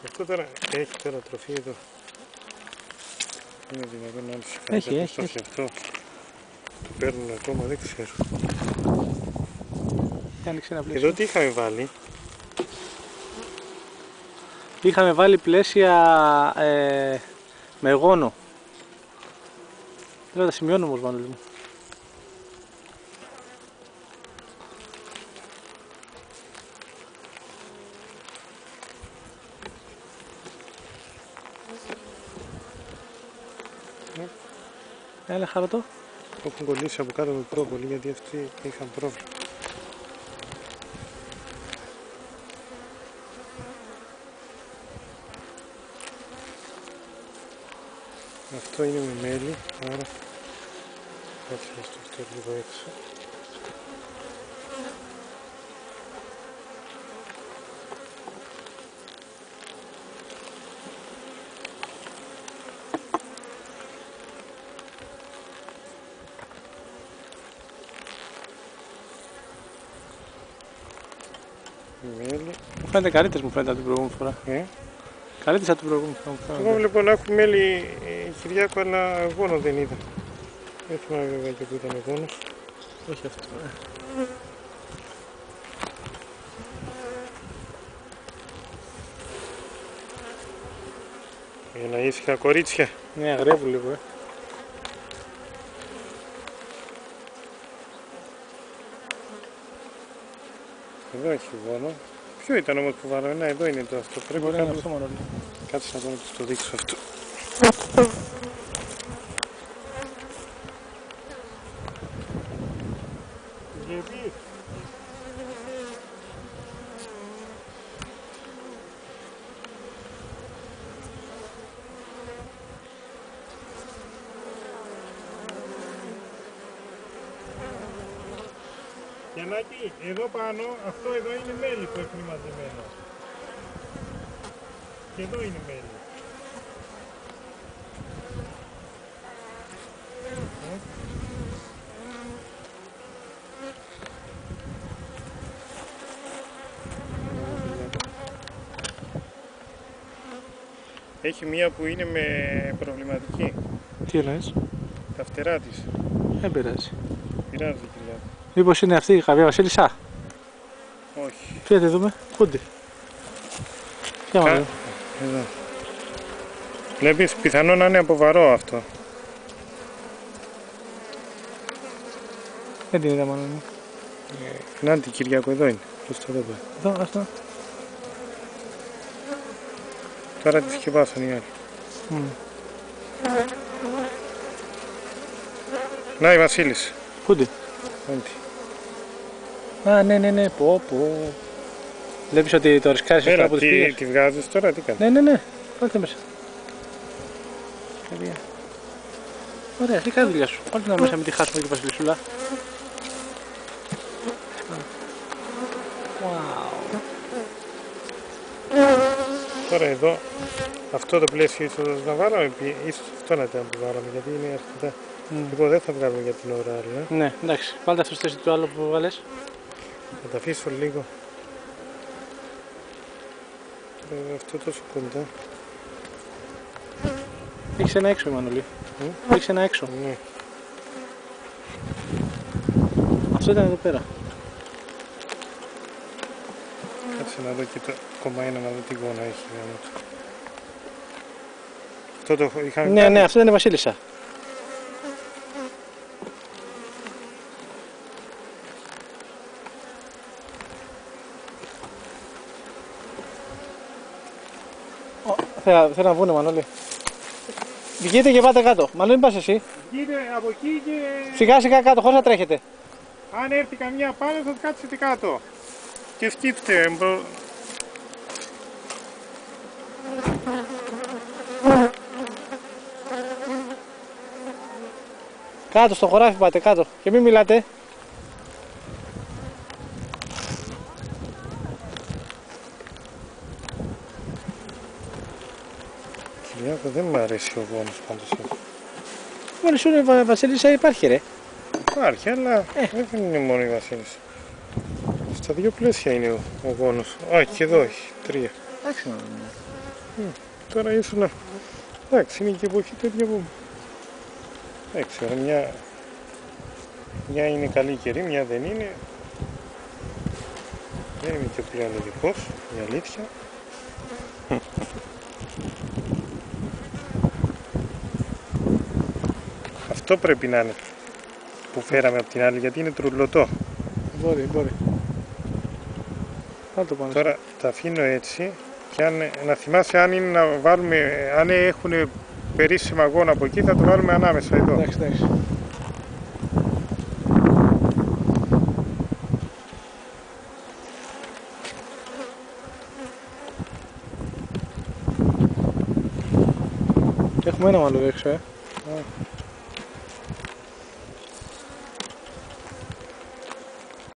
Αυτό τώρα έχει τώρα τροφή εδώ. Είναι δυνατόν να έχει. Αυτό το παίρνουν ακόμα, δεν ξέρω. Εδώ τι είχαμε βάλει? Είχαμε βάλει πλαίσια με γόνο. Θέλω να τα σημειώνω όμως Μανώλη μου. Έλα χαρατό. Το έχουν κολλήσει από κάτω με πρόπολη γιατί αυτοί είχαν πρόβλημα. Αυτό είναι με μέλι, άρα κάτσε να στο αυτό λίγο έξω. Μέλι. Μου φαίνεται καλύτερες μου φαίνεται από την προηγούμενη φορά. Καλύτερες από την προηγούμενη φορά. Εγώ βλέπω να έχουν μέλι Κυριάκο, αλλά γόνο δεν είδα. Δεν θυμάμαι βέβαια και που ήταν γόνος. Όχι αυτό. Για να ήσυχα κορίτσια. Ναι, αγρεύουν λίγο. Εδώ έχει γόνο. Ποιο ήταν όμως που βάλαμε? Να, εδώ είναι το αυτό. Πρέπει να κάπου... αυτό μόνο. Κάτσε να δω να το δείξω αυτό. Γιαννάκη, εδώ πάνω, αυτό εδώ είναι μέλι που έχει μαζεμένο. Και εδώ είναι μέλι. Έχει μία που είναι με προβληματική. Τι εννοείς? Τα φτερά της. Δεν πειράζει. Πειράζει, Κυριάκο. Μήπως είναι αυτή η Καβιά Βασίλισσα? Όχι. Φύγατε δούμε. Κούντι. Εδώ. Βλέπεις, πιθανό να είναι από βαρό αυτό. Δεν την είδα μάλλον. Να την Κυριάκο, εδώ είναι. Προς το εδώ πάει. Εδώ, αυτό. Τώρα τη σκεπάσαν οι άλλοι. Να η Βασίλισσα. Κούντι. Α, ναι. Πω. Βλέπεις ότι το ρισκάρεις αυτό από τις πήγες. Τη βγάζεις τώρα, τι κάνεις? Ναι. Βάλτε μέσα. Ωραία, τι κάνει δουλειά σου. Βάλτε να μέσα, μην τη χάσουμε και Βασιλισσούλα. Τώρα εδώ, αυτό το πλαίσιο ίσως να βάλαμε, ίσως αυτό να ήταν που βάλαμε, γιατί είναι αρκετά. Λοιπόν, δεν θα βγάλουμε για την ώρα άλλη. Ναι, εντάξει, βάλτε αυτό στη θέση του άλλου που βάλες. Θα τα αφήσω λίγο. Αυτό τόσο κοντά. Έχεις ένα έξω, Μανουλή. Έχεις ένα έξω. Ναι. Αυτό ήταν εδώ πέρα. Κάτσε να δω και το κομμάτι να δω τι γόνα έχει. Αυτό το είχαμε. Ναι, αυτό ήταν η Βασίλισσα. Θέλω να βγουνε Μανώλη. Βγείτε και πάτε κάτω. Μανώλη, πας εσύ. Βγείτε από εκεί και... Σιγά σιγά κάτω, χωρίς να τρέχετε. Αν έρθει καμιά πάνω θα κάτσετε κάτω. Και σκύψτε. Κάτω στο χωράφι πάτε, κάτω. Και μην μιλάτε. Κυριάκο, δεν μου αρέσει ο γόνος πάντως. Μόλις σου είναι Βασίλισσα υπάρχει ρε. Υπάρχει, αλλά δεν είναι μόνο η Βασίλισσα. Στα δύο πλαίσια είναι ο γόνος. Α, και εδώ έχει, τρία. Εντάξει. Τώρα ήσουν. Εντάξει, είναι και εποχή τέτοια που. Δεν ξέρω, μια είναι καλή καιρή, μια δεν είναι. Δεν είμαι και πλέον ειδικός, η αλήθεια. Αυτό πρέπει να είναι που φέραμε από την άλλη, γιατί είναι τρουλωτό. Μπορεί. Θα το πάνω. Τώρα τα αφήνω έτσι και να θυμάσαι αν είναι να βάλουμε, αν έχουν περίσσιμα αγώνα από εκεί θα το βάλουμε ανάμεσα εδώ. Εντάξει. Έχουμε ένα μάλλον έξω,